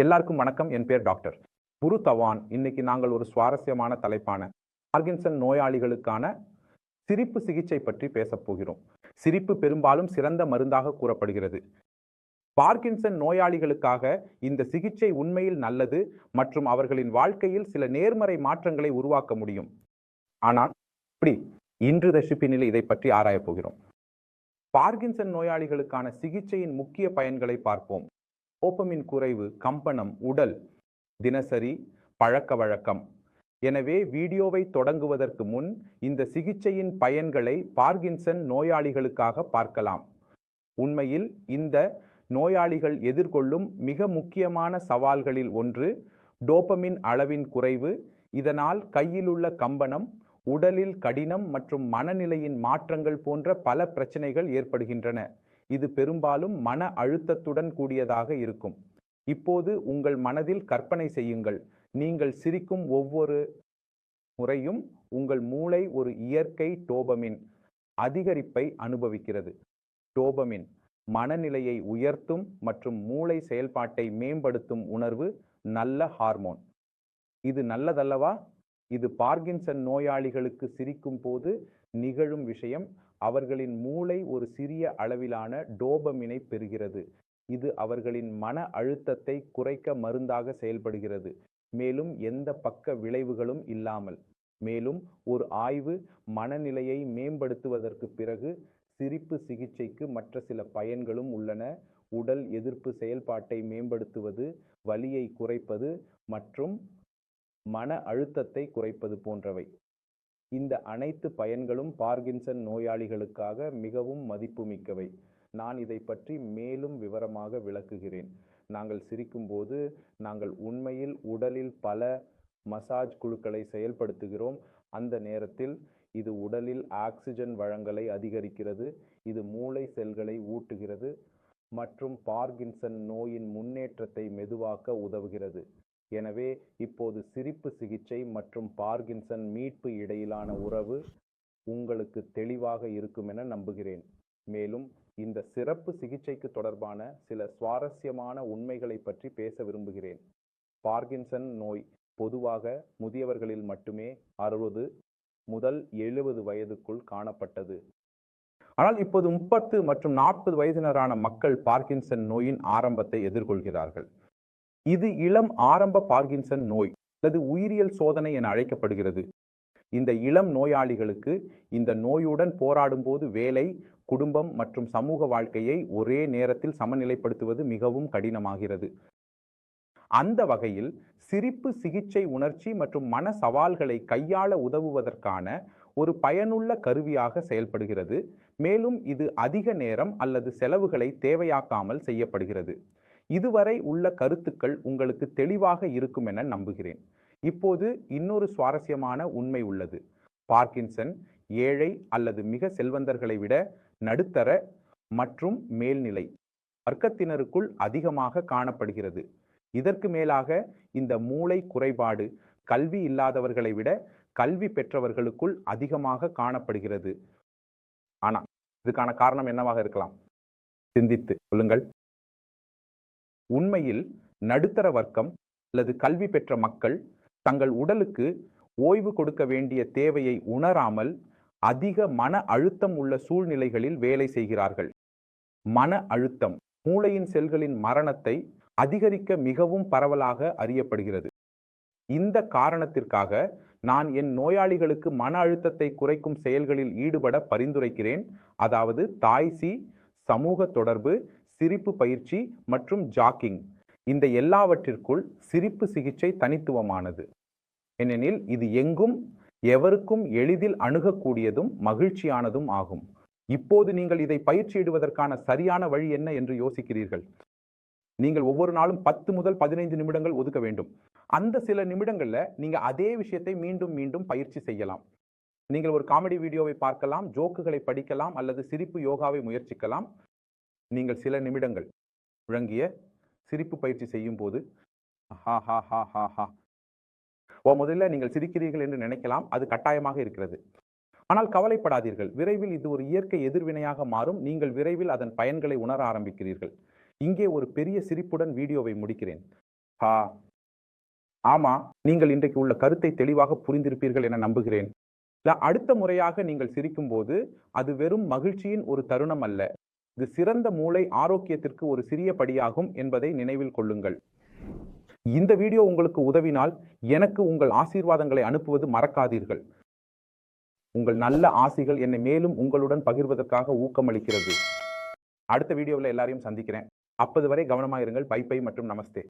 எல்லாருக்கும் வணக்கம். என் பேர் டாக்டர் குரு தவான். இன்னைக்கு நாங்கள் ஒரு சுவாரஸ்யமான தலைப்பான பார்கின்சன் நோயாளிகளுக்கான சிரிப்பு சிகிச்சை பற்றி பேசப் போகிறோம். சிரிப்பு பெரும்பாலும் சிறந்த மருந்தாக கூறப்படுகிறது. பார்கின்சன் நோயாளிகளுக்காக இந்த சிகிச்சை உண்மையில் நல்லது மற்றும் அவர்களின் வாழ்க்கையில் சில நேர்மறை மாற்றங்களை உருவாக்க முடியும். ஆனால் இப்படி இன்று ரெசிபினில் இதை பற்றி ஆராயப் போகிறோம். பார்கின்சன் நோயாளிகளுக்கான சிகிச்சையின் முக்கிய பயன்களை பார்ப்போம். டோபமின் குறைவு, கம்பனம், உடல், தினசரி பழக்க வழக்கம். எனவே வீடியோவை தொடங்குவதற்கு முன் இந்த சிகிச்சையின் பயன்களை பார்கின்சன் நோயாளிகளுக்காக பார்க்கலாம். உண்மையில் இந்த நோயாளிகள் எதிர்கொள்ளும் மிக முக்கியமான சவால்களில் ஒன்று டோபமின் அளவின் குறைவு. இதனால் கையிலுள்ள கம்பனம், உடலில் கடினம் மற்றும் மனநிலையின் மாற்றங்கள் போன்ற பல பிரச்சனைகள் ஏற்படுகின்றன. இது பெரும்பாலும் மன அழுத்தத்துடன் கூடியதாக இருக்கும். இப்போது உங்கள் மனதில் கற்பனை செய்யுங்கள். நீங்கள் சிரிக்கும் ஒவ்வொரு முறையும் உங்கள் மூளை ஒரு இயற்கை டோபமின் அதிகரிப்பை அனுபவிக்கிறது. டோபமின் மனநிலையை உயர்த்தும் மற்றும் மூளை செயல்பாட்டை மேம்படுத்தும் உணர்வு நல்ல ஹார்மோன். இது நல்லதல்லவா? இது பார்கின்சன் நோயாளிகளுக்கு சிரிக்கும் போது நிகழும் விஷயம். அவர்களின் மூளை ஒரு சிறிய அளவிலான டோபமினை பெறுகிறது. இது அவர்களின் மன அழுத்தத்தை குறைக்க மருந்தாக செயல்படுகிறது, மேலும் எந்த பக்க விளைவுகளும் இல்லாமல். மேலும் ஒரு ஆய்வு மனநிலையை மேம்படுத்துவதற்கு பிறகு சிரிப்பு சிகிச்சைக்கு மற்ற சில பயன்களும் உள்ளன. உடல் எதிர்ப்பு செயல்பாட்டை மேம்படுத்துவது, வலியை குறைப்பது மற்றும் மன அழுத்தத்தை குறைப்பது போன்றவை. இந்த அனைத்து பயன்களும் பார்கின்சன் நோயாளிகளுக்காக மிகவும் மதிப்புமிக்கவை. நான் இதை பற்றி மேலும் விவரமாக விளக்குகிறேன். நாங்கள் சிரிக்கும்போது நாங்கள் உண்மையில் உடலில் பல மசாஜ் குழுக்களை செயல்படுத்துகிறோம். அந்த நேரத்தில் இது உடலில் ஆக்சிஜன் வழங்கலை அதிகரிக்கிறது. இது மூளை செல்களை ஊட்டுகிறது மற்றும் பார்கின்சன் நோயின் முன்னேற்றத்தை மெதுவாக்க உதவுகிறது. எனவே இப்போது சிரிப்பு சிகிச்சை மற்றும் பார்கின்சன் மீட்பு இடையிலான உறவு உங்களுக்கு தெளிவாக இருக்கும் என நம்புகிறேன். மேலும் இந்த சிறப்பு சிகிச்சைக்கு தொடர்பான சில சுவாரஸ்யமான உண்மைகளை பற்றி பேச விரும்புகிறேன். பார்கின்சன் நோய் பொதுவாக முதியவர்களில் மட்டுமே 60 முதல் 70 வயதுக்குள் காணப்பட்டது. ஆனால் இப்போது 30 மற்றும் 40 வயதினரான மக்கள் பார்கின்சன் நோயின் ஆரம்பத்தை எதிர்கொள்கிறார்கள். இது இளம் ஆரம்ப பார்கின்சன் நோய் அல்லது உயிரியல் சோதனை என அழைக்கப்படுகிறது. இந்த இளம் நோயாளிகளுக்கு இந்த நோயுடன் போராடும் போது வேலை, குடும்பம் மற்றும் சமூக வாழ்க்கையை ஒரே நேரத்தில் சமநிலைப்படுத்துவது மிகவும் கடினமாகிறது. அந்த வகையில் சிரிப்பு சிகிச்சை உணர்ச்சி மற்றும் மன சவால்களை கையாள உதவுவதற்கான ஒரு பயனுள்ள கருவியாக செயல்படுகிறது. மேலும் இது அதிக நேரம் அல்லது செலவுகளை தேவையாக்காமல் செய்யப்படுகிறது. இதுவரை உள்ள கருத்துக்கள் உங்களுக்கு தெளிவாக இருக்கும் என நம்புகிறேன். இப்போது இன்னொரு சுவாரஸ்யமான உண்மை உள்ளது. பார்கின்சன் ஏழை அல்லது மிக செல்வந்தர்களை விட நடுத்தர மற்றும் மேல்நிலை வர்க்கத்தினருக்குள் அதிகமாக காணப்படுகிறது. இதற்கு மேலாக இந்த மூளை குறைபாடு கல்வி இல்லாதவர்களை விட கல்வி பெற்றவர்களுக்குள் அதிகமாக காணப்படுகிறது. ஆனால் இதுக்கான காரணம் என்னவாக இருக்கலாம்? சிந்தித்து சொல்லுங்கள். உண்மையில் நடுத்தர வர்க்கம் அல்லது கல்வி பெற்ற மக்கள் தங்கள் உடலுக்கு ஓய்வு கொடுக்க வேண்டிய தேவையை உணராமல் அதிக மன அழுத்தம் உள்ள சூழ்நிலைகளில் வேலை செய்கிறார்கள். மன அழுத்தம் மூளையின் செல்களின் மரணத்தை அதிகரிக்க மிகவும் பரவலாக அறியப்படுகிறது. இந்த காரணத்திற்காக நான் என் நோயாளிகளுக்கு மன அழுத்தத்தை குறைக்கும் செயல்களில் ஈடுபட பரிந்துரைக்கிறேன். அதாவது தாய்சி, சமூக தொடர்பு, சிரிப்பு பயிற்சி மற்றும் ஜாக்கிங். இந்த எல்லாவற்றிற்குள் சிரிப்பு சிகிச்சை தனித்துவமானது. ஏனெனில் இது எங்கும் எவருக்கும் எளிதில் அணுகக்கூடியதும் மகிழ்ச்சியானதும் ஆகும். இப்போது நீங்கள் இதை பயிற்சியிடுவதற்கான சரியான வழி என்ன என்று யோசிக்கிறீர்கள். நீங்கள் ஒவ்வொரு நாளும் 10 முதல் 15 நிமிடங்கள் ஒதுக்க வேண்டும். அந்த சில நிமிடங்கள்ல நீங்க அதே விஷயத்தை மீண்டும் மீண்டும் பயிற்சி செய்யலாம். நீங்கள் ஒரு காமெடி வீடியோவை பார்க்கலாம், ஜோக்குகளை படிக்கலாம் அல்லது சிரிப்பு யோகாவை முயற்சிக்கலாம். நீங்கள் சில நிமிடங்கள் முழங்கிய சிரிப்பு பயிற்சி செய்யும் போது முதல்ல நீங்கள் சிரிக்கிறீர்கள் என்று நினைக்கலாம். அது கட்டாயமாக இருக்கிறது. ஆனால் கவலைப்படாதீர்கள். விரைவில் இது ஒரு இயற்கை எதிர்வினையாக மாறும். நீங்கள் விரைவில் அதன் பயன்களை உணர ஆரம்பிக்கிறீர்கள். இங்கே ஒரு பெரிய சிரிப்புடன் வீடியோவை முடிக்கிறேன். ஹா. ஆமா, நீங்கள் இன்றைக்கு உள்ள கருத்தை தெளிவாக புரிந்திருப்பீர்கள் என நம்புகிறேன். அடுத்த முறையாக நீங்கள் சிரிக்கும்போது அது வெறும் மகிழ்ச்சியின் ஒரு தருணம் அல்ல. இது சிறந்த மூளை ஆரோக்கியத்திற்கு ஒரு சிறிய படியாகும் என்பதை நினைவில் கொள்ளுங்கள். இந்த வீடியோ உங்களுக்கு உதவினால் எனக்கு உங்கள் ஆசீர்வாதங்களை அனுப்புவது மறக்காதீர்கள். உங்கள் நல்ல ஆசிகள் என்னை மேலும் உங்களுடன் பகிர்வதற்காக ஊக்கமளிக்கிறது. அடுத்த வீடியோவில் எல்லாரையும் சந்திக்கிறேன். அப்போது வரை கவனமாக இருங்கள். பை பை மற்றும் நமஸ்தே.